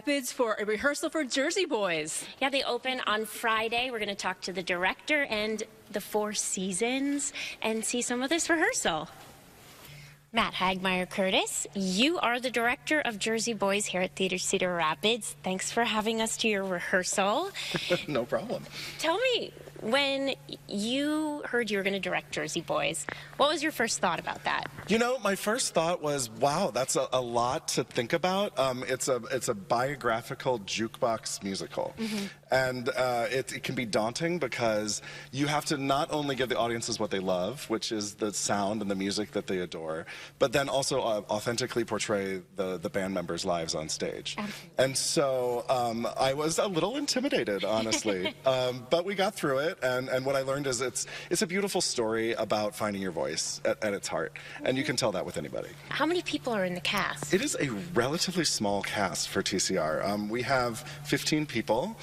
Rapids for a rehearsal for Jersey Boys. Yeah, they open on Friday. We're going to talk to the director and the Four Seasons and see some of this rehearsal. Matt Hagmeyer-Curtis, you are the director of Jersey Boys here at Theater Cedar Rapids. Thanks for having us to your rehearsal. No problem. Tell me, when you heard you were going to direct Jersey Boys, what was your first thought about that? You know, my first thought was, wow, that's a lot to think about. It's a biographical jukebox musical. And it can be daunting because you have to not only give the audiences what they love, which is the sound and the music that they adore, but then also authentically portray the band members' lives on stage. Absolutely. And so I was a little intimidated, honestly. But we got through it, and what I learned is it's a beautiful story about finding your voice at its heart. And you can tell that with anybody. How many people are in the cast? It is a relatively small cast for TCR. We have 15 people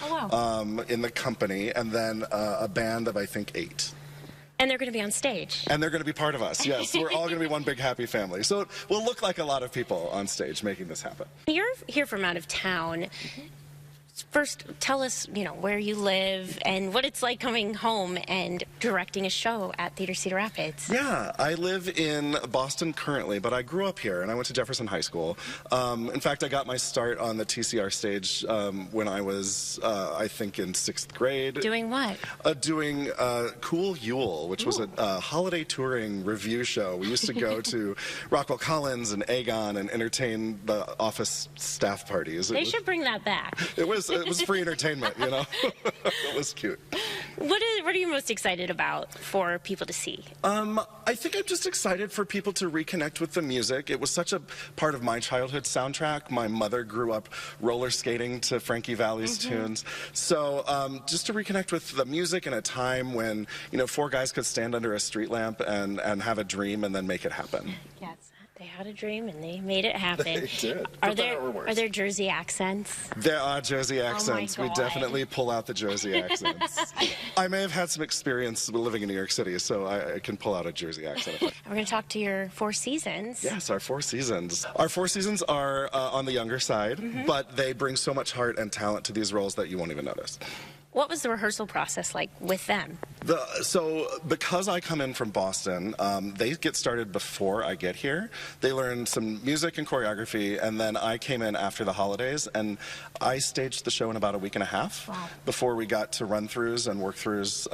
in the company, and then a band of, I think, 8. And they're going to be on stage. And they're going to be part of us, yes. We're all going to be one big happy family. So it will look like a lot of people on stage making this happen. You're here from out of town. First, tell us, where you live and what it's like coming home and directing a show at Theater Cedar Rapids. Yeah, I live in Boston currently, but I grew up here, and I went to Jefferson High School. In fact, I got my start on the TCR stage when I was, I think, in 6th grade. Doing what? Doing Cool Yule, which was a holiday touring review show. We used to go to Rockwell Collins and Aegon and entertain the office staff parties. They should bring that back. It was free entertainment, It was cute. What are you most excited about for people to see? I think I'm just excited for people to reconnect with the music. It was such a part of my childhood soundtrack. My mother grew up roller skating to Frankie Valli's tunes. So just to reconnect with the music in a time when, 4 guys could stand under a street lamp and have a dream and then make it happen. Yes. They had a dream and they made it happen. They did. Are there Jersey accents? There are Jersey accents. Oh my We God. definitely pull out the Jersey accents. I may have had some experience living in New York City, so I can pull out a Jersey accent. We're going to talk to your Four Seasons. Yes, our Four Seasons. Our Four Seasons are on the younger side, but they bring so much heart and talent to these roles that you won't even notice. What was the rehearsal process like with them? So because I come in from Boston, they get started before I get here. They learn some music and choreography, and then I came in after the holidays, and I staged the show in about a week and a half before we got to run-throughs and work-throughs,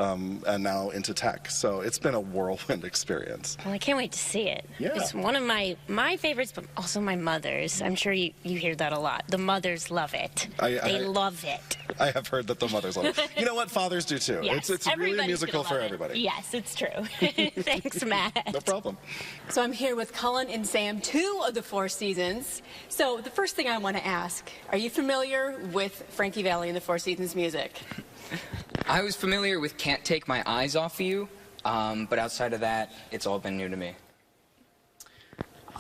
and now into tech. So it's been a whirlwind experience. Well, I can't wait to see it. Yeah. It's one of my favorites, but also my mother's. I'm sure you hear that a lot. The mothers love it. They love it. I have heard that the mothers love it. You know what? Fathers do too. Yes, It's really a musical for everybody. Yes, it's true. Thanks, Matt. No problem. So I'm here with Cullen and Sam, 2 of the Four Seasons. So the first thing I want to ask, are you familiar with Frankie Valli and the Four Seasons music? I was familiar with Can't Take My Eyes Off You, but outside of that, it's all been new to me.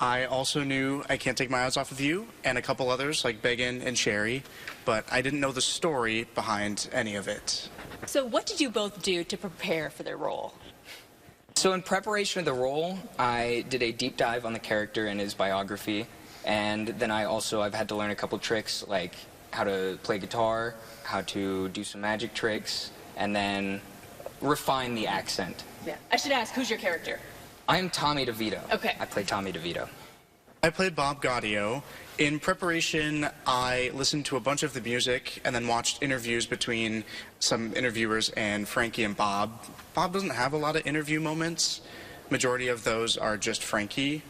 I also knew I Can't Take My Eyes Off of You and a couple others like Beggin' and Sherry, but I didn't know the story behind any of it. So what did you both do to prepare for their role? So in preparation of the role, I did a deep dive on the character and his biography, and then I've had to learn a couple tricks like how to play guitar, how to do some magic tricks, and then refine the accent. Yeah. I should ask, who's your character? I'm Tommy DeVito. Okay. I play Tommy DeVito. I played Bob Gaudio. In preparation, I listened to a bunch of the music and then watched interviews between some interviewers and Frankie and Bob. Bob doesn't have a lot of interview moments. Majority of those are just Frankie,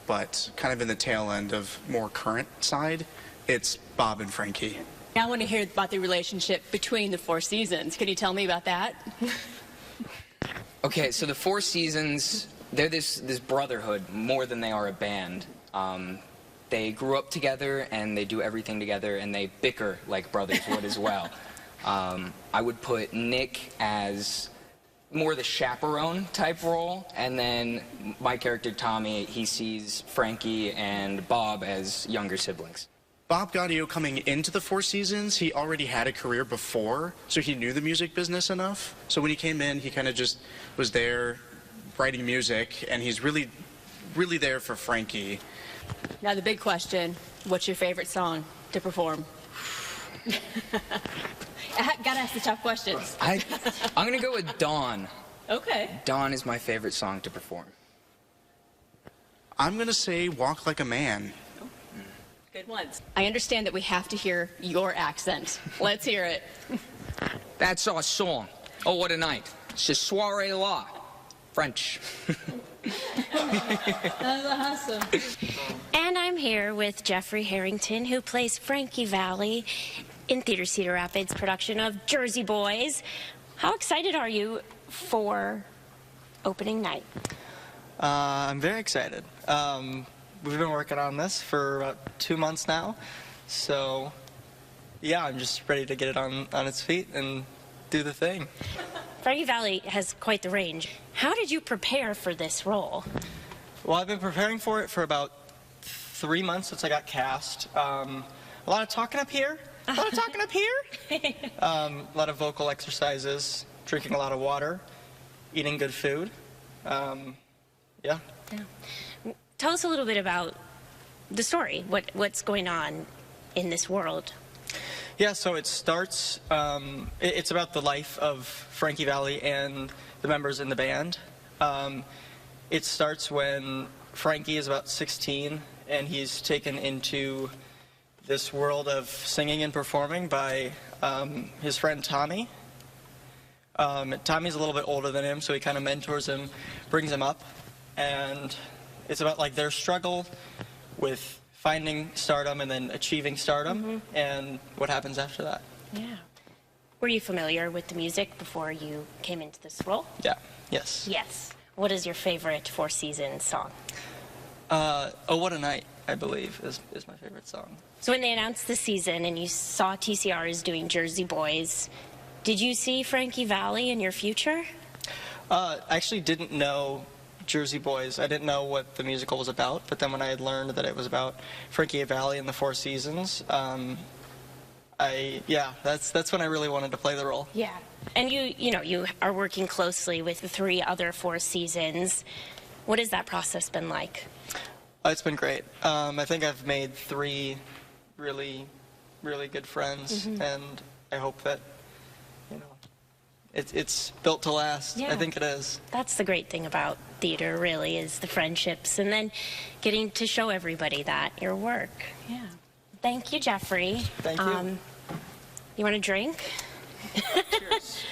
but kind of in the tail end of more current side, it's Bob and Frankie. Now I want to hear about the relationship between the Four Seasons. Can you tell me about that? Okay, so the Four Seasons, they're this brotherhood more than they are a band. They grew up together and they do everything together and they bicker like brothers would as well. I would put Nick as more the chaperone type role, and then my character Tommy, he sees Frankie and Bob as younger siblings. Bob Gaudio, coming into the Four Seasons, he already had a career before, so he knew the music business enough. So when he came in, he kind of just was there writing music, and he's really, really there for Frankie. Now the big question, what's your favorite song to perform? Gotta ask the tough questions. I'm going to go with Dawn. Okay. Dawn is my favorite song to perform. I'm gonna say Walk Like a Man. Good ones. I understand that we have to hear your accent. Let's hear it. That's our song. Oh, what a night. Ce soir est là. French. That's awesome. And I'm here with Jeffrey Harrington, who plays Frankie Valli in Theater Cedar Rapids' production of Jersey Boys. How excited are you for opening night? I'm very excited. We've been working on this for about 2 months now, so yeah, I'm just ready to get it on its feet and do the thing. Frankie Valli has quite the range. How did you prepare for this role? Well, I've been preparing for it for about 3 months since I got cast. A lot of talking up here. A lot of vocal exercises, drinking a lot of water, eating good food. Yeah. Tell us a little bit about the story. What's going on in this world? Yeah, so it starts, it's about the life of Frankie Valli and the members in the band. It starts when Frankie is about 16 and he's taken into this world of singing and performing by his friend Tommy. Tommy's a little bit older than him, so he kind of mentors him, brings him up, and it's about like their struggle with finding stardom and then achieving stardom and what happens after that. Yeah. Were you familiar with the music before you came into this role? Yeah, yes. Yes. What is your favorite Four Seasons song? Oh, What a Night, I believe, is my favorite song. So when they announced the season and you saw TCR is doing Jersey Boys, did you see Frankie Valli in your future? I actually didn't know Jersey Boys. I didn't know what the musical was about, but then when I had learned that it was about Frankie Valli and the Four Seasons, that's when I really wanted to play the role. Yeah. And you are working closely with the 3 other Four Seasons. What has that process been like? It's been great. I think I've made 3 really, really good friends, and I hope that, it's built to last. Yeah. I think it is. That's the great thing about theater, really, is the friendships and then getting to show everybody that, your work. Yeah. Thank you, Jeffrey. Thank you. You want a drink? Cheers.